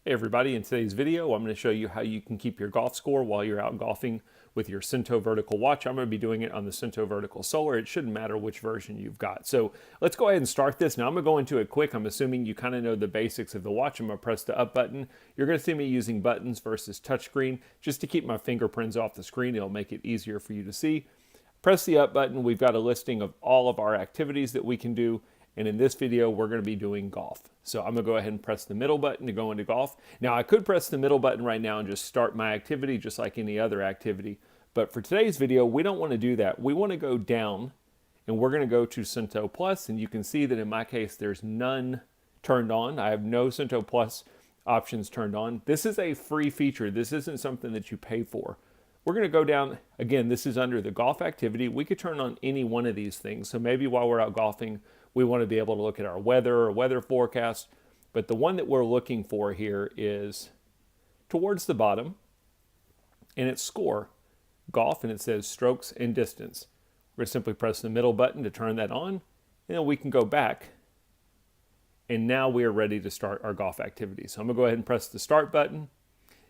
Hey everybody, in today's video I'm going to show you how you can keep your golf score while you're out golfing with your Suunto Vertical watch. I'm going to be doing it on the Suunto Vertical Solar. It shouldn't matter which version you've got. So let's go ahead and start this. Now I'm going to go into it quick. I'm assuming you kind of know the basics of the watch. I'm going to press the up button. You're going to see me using buttons versus touchscreen just to keep my fingerprints off the screen. It'll make it easier for you to see. Press the up button. We've got a listing of all of our activities that we can do. And in this video, we're going to be doing golf. So I'm going to go ahead and press the middle button to go into golf. Now, I could press the middle button right now and just start my activity just like any other activity. But for today's video, we don't want to do that. We want to go down, and we're going to go to Suunto Plus. And you can see that in my case, there's none turned on. I have no Suunto Plus options turned on. This is a free feature. This isn't something that you pay for. We're going to go down, again, this is under the golf activity. We could turn on any one of these things. So maybe while we're out golfing, we want to be able to look at our weather or weather forecast. But the one that we're looking for here is towards the bottom, and it's score, golf, and it says strokes and distance. We're going to simply press the middle button to turn that on, and then we can go back. And now we are ready to start our golf activity. So I'm going to go ahead and press the start button.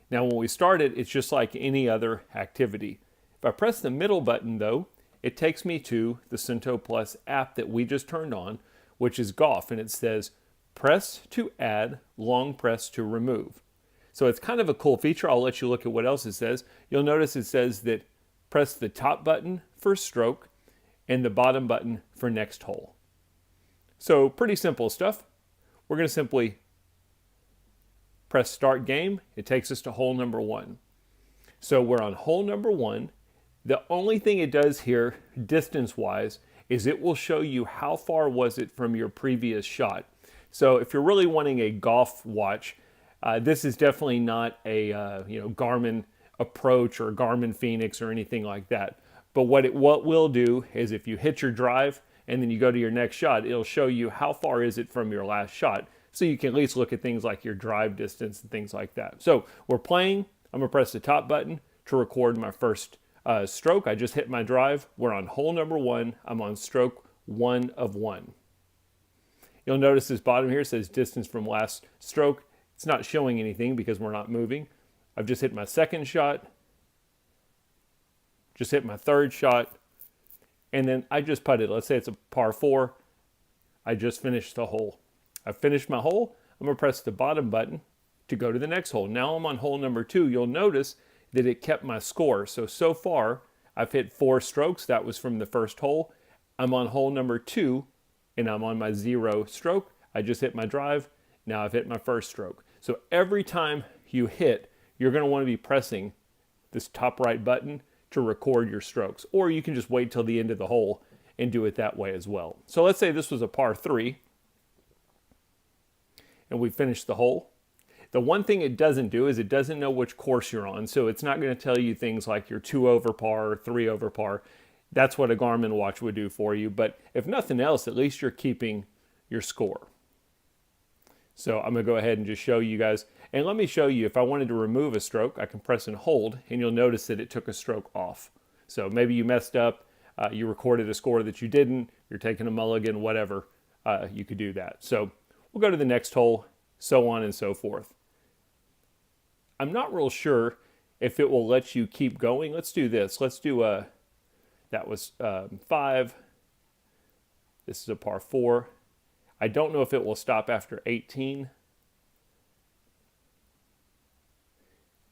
Now when we start it, it's just like any other activity. If I press the middle button though, it takes me to the Suunto Plus app that we just turned on, which is golf, and it says press to add, long press to remove. So it's kind of a cool feature. I'll let you look at what else it says. You'll notice it says that press the top button for stroke and the bottom button for next hole. So pretty simple stuff. We're going to simply press start game. It takes us to hole number 1. So we're on hole number 1. The only thing it does here, distance-wise, is it will show you how far was it from your previous shot. So if you're really wanting a golf watch, this is definitely not a Garmin Approach or Garmin Phoenix or anything like that. But what will do is if you hit your drive and then you go to your next shot, it'll show you how far is it from your last shot. So you can at least look at things like your drive distance and things like that. So we're playing. I'm going to press the top button to record my first stroke. I just hit my drive. We're on hole number 1. I'm on stroke 1 of 1. You'll notice this bottom here says distance from last stroke. It's not showing anything because we're not moving. I've just hit my second shot, just hit my third shot, and then I just putted. Let's say it's a par 4. I just finished the hole. I've finished my hole. I'm going to press the bottom button to go to the next hole. Now I'm on hole number 2. You'll notice that it kept my score. So far, I've hit 4 strokes. That was from the first hole. I'm on hole number 2, and I'm on my 0 stroke. I just hit my drive. Now I've hit my first stroke. So every time you hit, you're going to want to be pressing this top right button to record your strokes. Or you can just wait till the end of the hole and do it that way as well. So let's say this was a par 3, and we finished the hole. The one thing it doesn't do is it doesn't know which course you're on. So it's not going to tell you things like you're 2 over par or 3 over par. That's what a Garmin watch would do for you. But if nothing else, at least you're keeping your score. So I'm going to go ahead and just show you guys. And let me show you, if I wanted to remove a stroke, I can press and hold, and you'll notice that it took a stroke off. So maybe you messed up, you recorded a score that you didn't, you're taking a mulligan, whatever, you could do that. So we'll go to the next hole, so on and so forth. I'm not real sure if it will let you keep going. Let's do this. Let's do that was 5. This is a par 4. I don't know if it will stop after 18.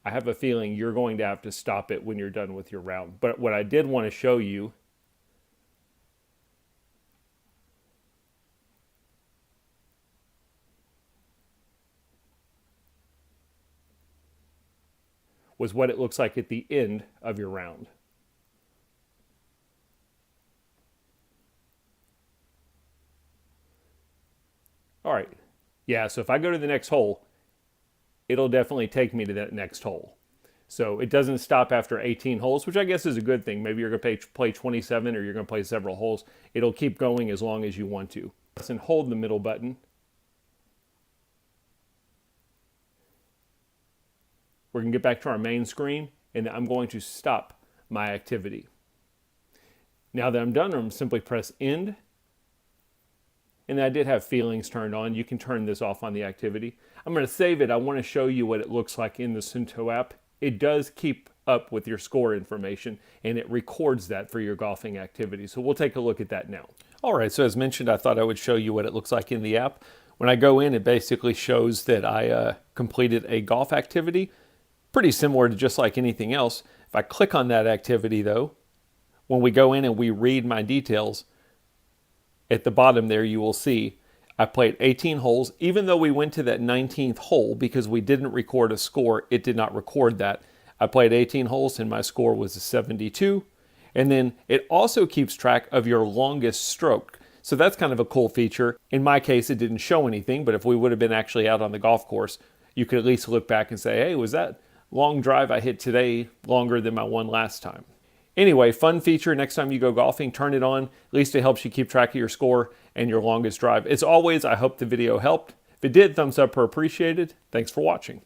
I have a feeling you're going to have to stop it when you're done with your round. But what I did want to show you was what it looks like at the end of your round. All right. Yeah, so if I go to the next hole, it'll definitely take me to that next hole. So it doesn't stop after 18 holes, which I guess is a good thing. Maybe you're going to play 27 or you're going to play several holes. It'll keep going as long as you want to. And hold the middle button. We're going to get back to our main screen, and I'm going to stop my activity. Now that I'm done, I'm simply press end, and I did have feelings turned on. You can turn this off on the activity. I'm going to save it. I want to show you what it looks like in the Suunto app. It does keep up with your score information, and it records that for your golfing activity. So we'll take a look at that now. All right, so as mentioned, I thought I would show you what it looks like in the app. When I go in, it basically shows that I completed a golf activity, pretty similar to just like anything else. If I click on that activity though, when we go in and we read my details, at the bottom there you will see I played 18 holes. Even though we went to that 19th hole, because we didn't record a score, it did not record that. I played 18 holes and my score was a 72. And then it also keeps track of your longest stroke. So that's kind of a cool feature. In my case, it didn't show anything, but if we would have been actually out on the golf course, you could at least look back and say, hey, was that long drive I hit today longer than my one last time? Anyway, fun feature. Next time you go golfing, turn it on. At least it helps you keep track of your score and your longest drive. As always, I hope the video helped. If it did, thumbs up or appreciated. Thanks for watching.